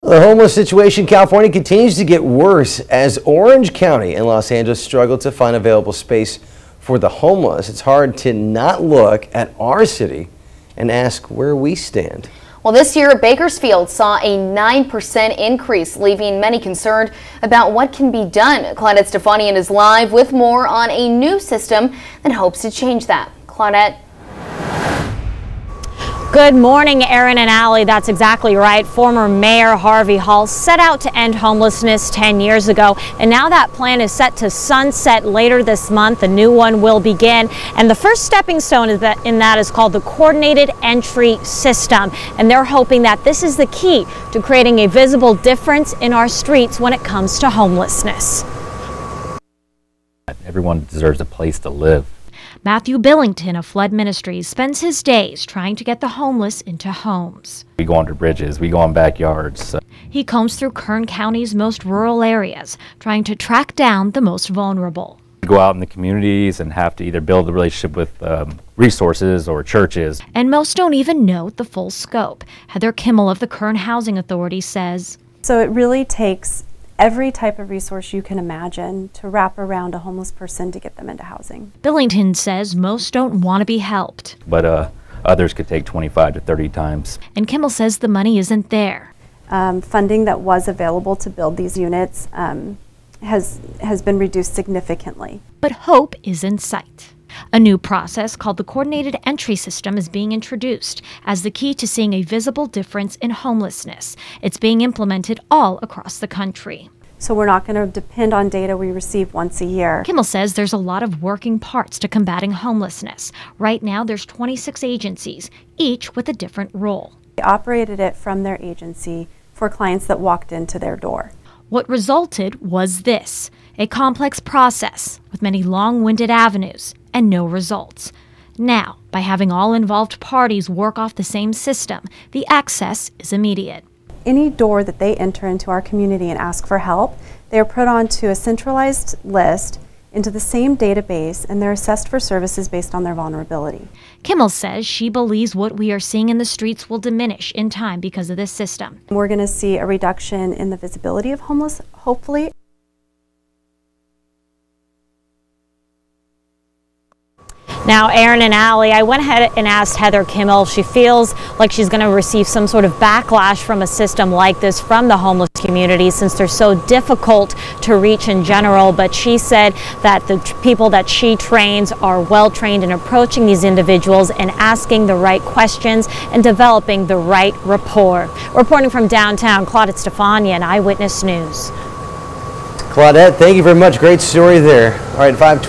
The homeless situation in California continues to get worse as Orange County and Los Angeles struggle to find available space for the homeless. It's hard to not look at our city and ask where we stand. Well, this year, Bakersfield saw a 9% increase, leaving many concerned about what can be done. Claudette Stefanian is live with more on a new system that hopes to change that. Claudette. Good morning, Aaron and Allie. That's exactly right. Former Mayor Harvey Hall set out to end homelessness 10 years ago, and now that plan is set to sunset later this month. A new one will begin, and the first stepping stone in that is called the Coordinated Entry System, and they're hoping that this is the key to creating a visible difference in our streets when it comes to homelessness. Everyone deserves a place to live. Matthew Billington of Flood Ministries spends his days trying to get the homeless into homes. We go under bridges, we go in backyards. He combs through Kern County's most rural areas, trying to track down the most vulnerable. We go out in the communities and have to either build a relationship with resources or churches. And most don't even know the full scope. Heather Kimmel of the Kern Housing Authority says, so it really takes every type of resource you can imagine to wrap around a homeless person to get them into housing. Billington says most don't want to be helped. But others could take 25 to 30 times. And Kimmel says the money isn't there. Funding that was available to build these units has been reduced significantly. But hope is in sight. A new process called the Coordinated Entry System is being introduced as the key to seeing a visible difference in homelessness. It's being implemented all across the country. So we're not going to depend on data we receive once a year. Kimmel says there's a lot of working parts to combating homelessness. Right now there's 26 agencies, each with a different role. They operated it from their agency for clients that walked into their door. What resulted was this, a complex process with many long-winded avenues and no results. Now, by having all involved parties work off the same system, the access is immediate. Any door that they enter into our community and ask for help, they are put onto a centralized list into the same database, and they're assessed for services based on their vulnerability. Kimmel says she believes what we are seeing in the streets will diminish in time because of this system. We're going to see a reduction in the visibility of homeless, hopefully. Now, Aaron and Allie, I went ahead and asked Heather Kimmel if she feels like she's going to receive some sort of backlash from a system like this from the homeless community since they're so difficult to reach in general. But she said that the people that she trains are well trained in approaching these individuals and asking the right questions and developing the right rapport. Reporting from downtown, Claudette Stefanian, Eyewitness News. Claudette, thank you very much. Great story there. All right, 5:12.